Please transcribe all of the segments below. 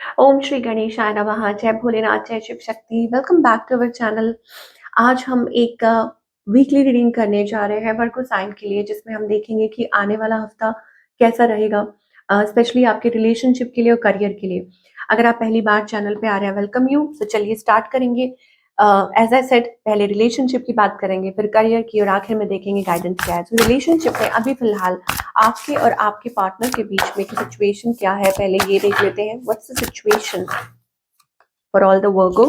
ओम श्री गणेशाय नमः। जय भोलेनाथ, जय Shiv Shakti. Welcome back to our channel. आज हम एक वीकली रीडिंग करने जा रहे हैं वर्गो साइन के लिए, जिसमें हम देखेंगे कि आने वाला हफ्ता कैसा रहेगा, स्पेशली आपके रिलेशनशिप के लिए और करियर के लिए। अगर आप पहली बार चैनल पे आ रहे हैं, वेलकम यू। तो चलिए स्टार्ट करेंगे। एज आई सेड, पहले रिलेशनशिप की बात करेंगे, फिर करियर की, और आखिर में देखेंगे गाइडेंस क्या है। तो रिलेशनशिप में अभी फिलहाल आपके और आपके पार्टनर के बीच में की सिचुएशन क्या है, पहले ये देख लेते हैं। What's the situation for all the Virgo.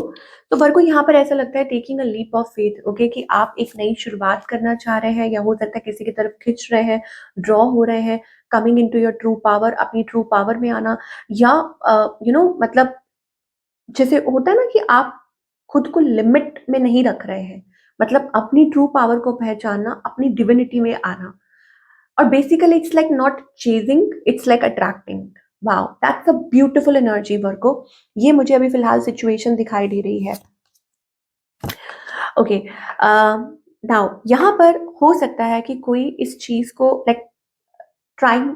तो वर्गो यहाँ पर ऐसा लगता है taking a leap of faith, okay, कि आप एक नई शुरुआत करना चाह रहे हैं, या हो सकता है किसी की तरफ खिंच रहे हैं, ड्रॉ हो रहे हैं, coming into your true power, अपनी ट्रू पावर में आना, या मतलब जैसे होता है ना कि आप खुद को लिमिट में नहीं रख रहे हैं, मतलब अपनी ट्रू पावर को पहचानना, अपनी डिविनिटी में आना। और basically it's like not chasing, it's like attracting. Wow, that's a beautiful energy Virgo. ये मुझे अभी फिलहाल सिचुएशन दिखाई दे रही है। ओके, नाउ यहाँ पर हो सकता है कि कोई इस चीज को लाइक ट्राइंग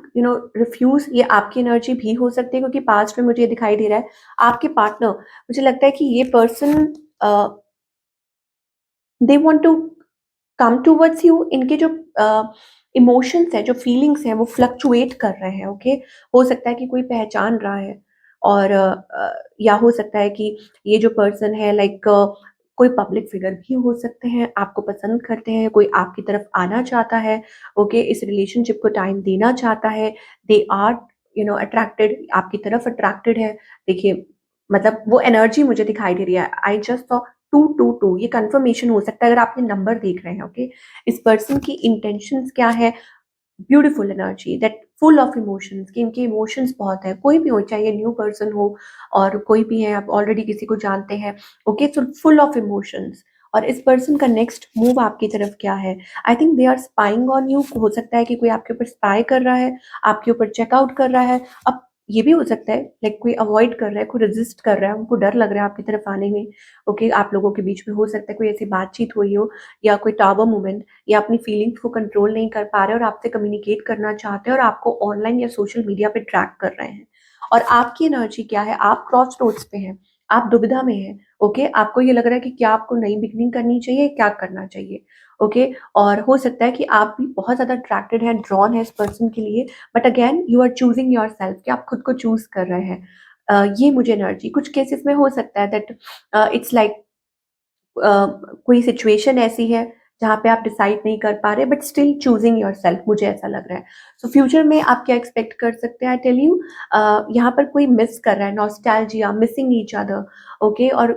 रिफ्यूज, ये आपकी एनर्जी भी हो सकती है, क्योंकि पास्ट में मुझे ये दिखाई दे रहा है आपके पार्टनर, मुझे लगता है कि ये person they want to come towards you. इनके जो इमोशंस है, जो फीलिंग्स हैं, वो फ्लक्चुएट कर रहे हैं। ओके, हो सकता है कि कोई पहचान रहा है, और या हो सकता है कि ये जो पर्सन है लाइक कोई पब्लिक फिगर भी हो सकते हैं, आपको पसंद करते हैं, कोई आपकी तरफ आना चाहता है, ओके, इस रिलेशनशिप को टाइम देना चाहता है। दे आर अट्रैक्टेड, आपकी तरफ अट्रैक्टेड है। देखिए, मतलब वो एनर्जी मुझे दिखाई दे रही है। आई जस्ट सॉ 222, ये कंफर्मेशन हो सकता है अगर आपने नंबर देख रहे हैं। ओके, इस पर्सन की इंटेंशंस क्या है। Beautiful energy that full of emotions, कि इनके इमोशंस बहुत है। कोई भी हो, चाहे ये न्यू पर्सन हो और कोई भी है, आप ऑलरेडी किसी को जानते हैं। Okay, so full of emotions. और इस पर्सन का नेक्स्ट मूव आपकी तरफ क्या है। I think they are spying on you. हो सकता है कि कोई आपके ऊपर स्पाई कर रहा है, आपके ऊपर चेकआउट कर रहा है। अब ये भी हो सकता है लाइक कोई अवॉइड कर रहा है, कोई रेजिस्ट कर रहा है, उनको डर लग रहा है आपकी तरफ आने में। ओके, आप लोगों के बीच में हो सकता है कोई ऐसी बातचीत हुई हो, या कोई टावर मोमेंट, या अपनी फीलिंग्स को कंट्रोल नहीं कर पा रहे और आपसे कम्युनिकेट करना चाहते हैं, और आपको ऑनलाइन या सोशल मीडिया पे ट्रैक कर रहे हैं। और आपकी एनर्जी क्या है, आप क्रॉस रोड्स पे हैं, आप दुविधा में हैं। ओके, आपको ये लग रहा है कि क्या आपको नई बिगनिंग करनी चाहिए, क्या करना चाहिए। ओके, और हो सकता है कि आप भी बहुत ज्यादा अट्रैक्टेड हैं, ड्रॉन है इस पर्सन के लिए, but again you are choosing yourself, कि आप खुद को चूज कर रहे हैं। ये मुझे एनर्जी कुछ केसेस में हो सकता है दैट इट्स लाइक कोई सिचुएशन ऐसी है जहाँ पे आप डिसाइड नहीं कर पा रहे, but still choosing your self, मुझे ऐसा लग रहा है। सो फ्यूचर में आप क्या एक्सपेक्ट कर सकते हैं, आई टेल यू। यहाँ पर कोई मिस कर रहा है, nostalgia, missing each other. Okay, और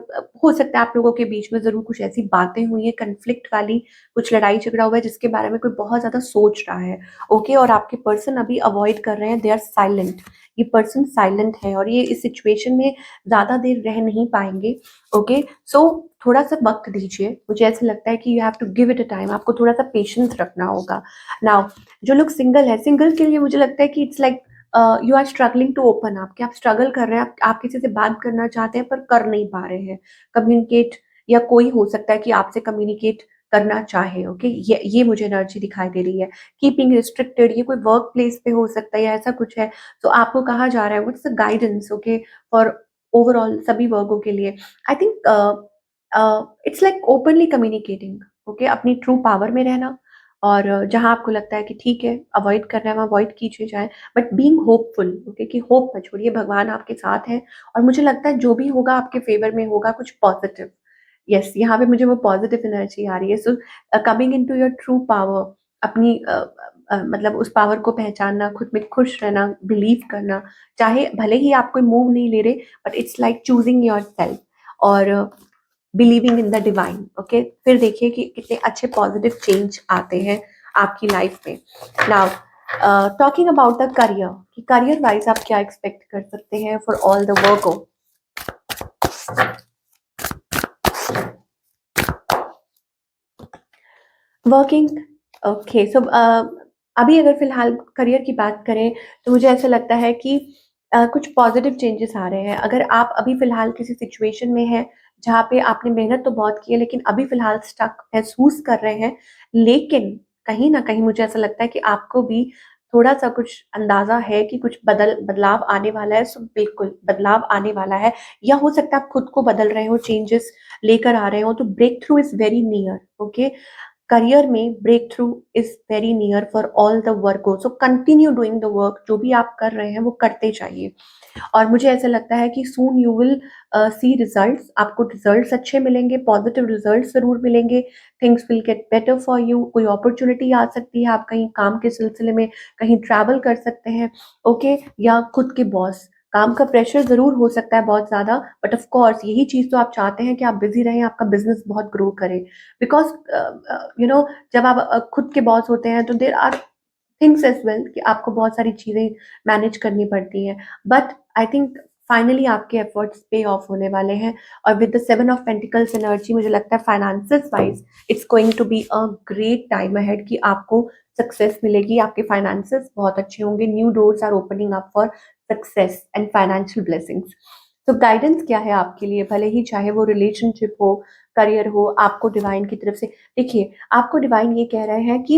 हो सकता है आप लोगों के बीच में जरूर कुछ ऐसी बातें हुई है, कन्फ्लिक्ट वाली, कुछ लड़ाई झगड़ा हुआ है जिसके बारे में कोई बहुत ज्यादा सोच रहा है। ओके, और आपके पर्सन अभी अवॉइड कर रहे हैं, दे आर साइलेंट। ये पर्सन साइलेंट है, और ये इस सिचुएशन में ज्यादा देर रह नहीं पाएंगे। ओके, सो थोड़ा सा वक्त दीजिए। मुझे ऐसा लगता है कि you have to give it a time, आपको थोड़ा सा पेशेंस रखना होगा। नाउ, जो लोग सिंगल है, सिंगल के लिए मुझे लगता है कि it's like you are struggling to open up, कि आप स्ट्रगल कर रहे हैं, आप किसी से बात करना चाहते हैं पर कर नहीं पा रहे हैं कम्युनिकेट, या कोई हो सकता है कि आपसे कम्युनिकेट करना चाहे। ओके, ये मुझे एनर्जी दिखाई दे रही है। कीपिंग रिस्ट्रिक्टेड, ये कोई वर्क प्लेस पे हो सकता है, या ऐसा कुछ है। तो आपको कहा जा रहा है what's the guidance, okay, for overall सभी वर्गों के लिए। I think it's like openly communicating. Okay, अपनी ट्रू पावर में रहना, और जहां आपको लगता है कि ठीक है अवॉइड करना है, वहाँ अवॉइड कीजिए जाए, बट बीइंग होपफुल। ओके, कि होप मत छोड़िए, भगवान आपके साथ है, और मुझे लगता है जो भी होगा आपके फेवर में होगा, कुछ पॉजिटिव। यस, यहाँ पे मुझे वो पॉजिटिव एनर्जी आ रही है। So coming into your true power, अपनी मतलब उस पावर को पहचानना, खुद में खुश रहना, बिलीव करना, चाहे भले ही आप कोई मूव नहीं ले रहे, but it's like choosing yourself, और believing in the divine. Okay, फिर देखिए कि कितने अच्छे पॉजिटिव चेंज आते हैं आपकी लाइफ में। Now, talking about the career, कि करियर वाइज आप क्या एक्सपेक्ट कर सकते हैं for all the work. Working, okay, so अभी अगर फिलहाल करियर की बात करें, तो मुझे ऐसा लगता है कि कुछ पॉजिटिव चेंजेस आ रहे हैं। अगर आप अभी फिलहाल किसी सिचुएशन में हैं जहाँ पे आपने मेहनत तो बहुत की है, लेकिन अभी फिलहाल स्टक महसूस कर रहे हैं, लेकिन कहीं ना कहीं मुझे ऐसा लगता है कि आपको भी थोड़ा-सा कुछ अंदाज़ा है कि कुछ बदलाव आने वाला है, सो बिल्कुल बदलाव आने वाला है। या हो सकता है आप खुद को बदल रहे हो, चेंजेस लेकर आ रहे हो, तो breakthrough is very near, okay? Career में breakthrough is very near for all the workers, so continue doing the work, जो भी आप कर रहे हैं वो करते जाइए। और मुझे ऐसा लगता है कि soon you will see results, आपको रिजल्ट्स अच्छे मिलेंगे, पॉजिटिव रिजल्ट्स ज़रूर मिलेंगे, things will get better for you, कोई अपॉर्च्युनिटी आ सकती है, आप कहीं काम के सिलसिले में कहीं ट्रैवल कर सकते हैं, ओके? या खुद के बॉस, काम का प्रेशर ज़रूर हो सकता है बहुत ज़्यादा, बट ऑफ कोर्स यही चीज़ तो आप चाहते हैं कि आप बिज़ी रहें, आपका बिज़नेस बहुत ग्रो करे। बिकॉज़ जब आप खुद के बॉस होते हैं तो there are things as well कि आपको बहुत सारी चीज़ें मैनेज करनी पड़ती हैं। बट आई थिंक फाइनली आपके एफर्ट्स पे ऑफ होने वाले हैं, और with the 7 of pentacles energy मुझे लगता है finances wise it's going to be a great time ahead कि आपको सक्सेस मिलेगी, आपके फाइनेंसेस बहुत अच्छे होंगे, new doors are opening up for success and financial blessings. तो गाइडेंस क्या है आपके लिए? भले ही चाहे वो रिलेशनशिप हो, करियर हो, आपको डिवाइन की तरफ से देखिए, आपको डिवाइन ये कह रहे हैं कि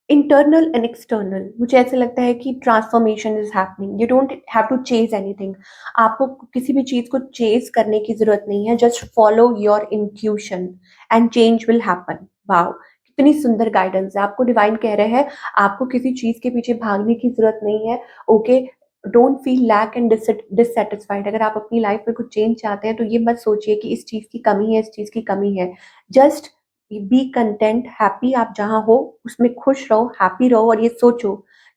इंटरनल एंड एक्सटर्नल, मुझे ऐसा लगता है कि transformation is happening, you don't have to chase anything, आपको किसी भी चीज को चेज करने की जरूरत नहीं है, just follow your intuition and change will happen. Wow, कितनी सुंदर गाइडेंस है, आपको डिवाइन कह रहे हैं आपको किसी चीज के पीछे भागने की जरूरत नहीं है, okay? Don't feel lack and dissatisfied, अगर आप अपनी लाइफ में कुछ चेंज चाहते हैं तो ये मत सोचिए कि इस चीज की कमी है, इस चीज की कमी है। जस्ट बी कंटेंट, हैप्पी, आप जहाँ हो उसमें खुश रहो, हैप्पी रहो, और ये सोचो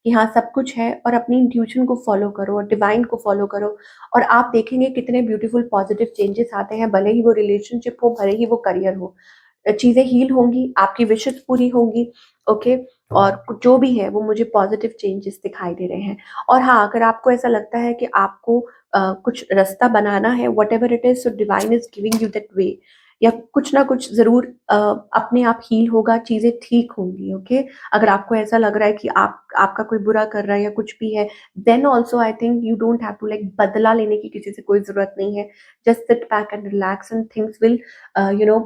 कि हाँ सब कुछ है, और अपनी इंट्यूशन को फॉलो करो और डिवाइन को फॉलो करो, और आप देखेंगे कितने ब्यूटीफुल पॉजिटिव चेंजेस आते हैं, भले ही वो रिलेशनशिप हो, भले ही वो करियर हो, चीज़ें हील होंगी, आपकी विशेस पूरी होंगी, ओके? और जो भी है वो मुझे पॉजिटिव चेंजेस दिखाई दे रहे हैं। और हाँ, अगर आपको ऐसा लगता है कि आपको कुछ रास्ता बनाना है, whatever it is, so divine is giving you that way, या कुछ ना कुछ ज़रूर अपने आप हील होगा, चीज़ें ठीक होंगी, ओके? अगर आपको ऐसा लग रहा है कि आपका कोई बुरा कर रहा है या कुछ भी है, then also I think you don't have to like बदला लेने की किसी से कोई ज़रूरत नहीं है। Just sit back and relax and things will you know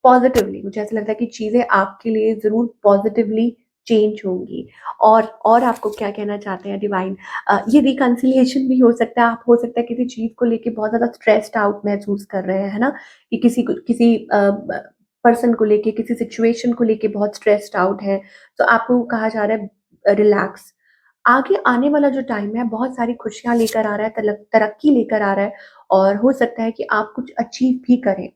positively, मुझे ऐसा लगता है कि चीज़ें आपके लिए ज़रूर पॉज़िटिवली चेंज होंगी। और आपको क्या कहना चाहते हैं डिवाइन? ये रिकंसिलिएशन भी हो सकता है, आप हो सकता है किसी चीज़ को लेके बहुत ज़्यादा स्ट्रेस्ड आउट महसूस कर रहे हैं, है ना? कि किसी पर्सन को लेके, किसी सिचुएशन को लेके बहुत स्ट्रेस्ड आउट है, तो आपको कहा जा रहा है रिलैक्स। आगे आने वाला जो टाइम है बहुत सारी खुशियाँ लेकर आ रहा है, तरक्की लेकर आ रहा है, और हो सकता है कि आप कुछ अचीव भी करें,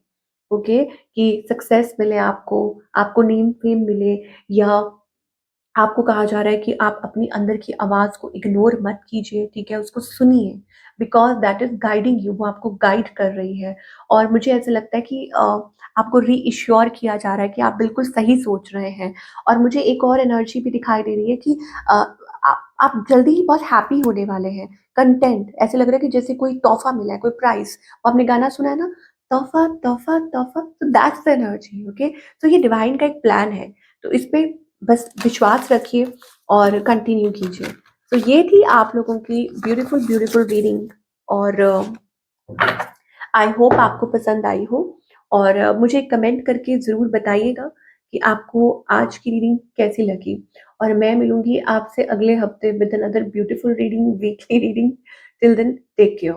ओके? कि सक्सेस मिले आपको, आपको नेम फेम मिले, या आपको कहा जा रहा है कि आप अपनी अंदर की आवाज़ को इग्नोर मत कीजिए, ठीक है? उसको सुनिए, because that is guiding you, वो आपको गाइड कर रही है। और मुझे ऐसा लगता है कि आपको रीएश्योर किया जा रहा है कि आप बिल्कुल सही सोच रहे हैं। और मुझे एक और एनर्जी भी दिखाई दे रही है कि आप जल्दी ही बहुत हैप्पी होने वाले हैं, कंटेंट, ऐसे लग रहा है कि जैसे कोई तोहफ़ा मिला है, कोई प्राइज़। आपने गाना सुना है ना, तोहफ़ा, तोहफ़ा, तोहफ़ा, तो दैट्स द एनर्जी, ओके? तो ये डिवाइन का एक प्लान है, तो इस पे बस विश्वास रखिए और कंटिन्यू कीजिए। तो ये थी आप लोगों की ब्यूटीफुल ब्यूटीफुल रीडिंग, और आई होप आपको पसंद आई हो, और मुझे कमेंट करके ज़रूर बताइएगा कि आपको आज की रीडिंग कैसी लगी, और मैं मिलूंगी आपसे अगले हफ्ते with another beautiful reading, weekly reading. Till then take care.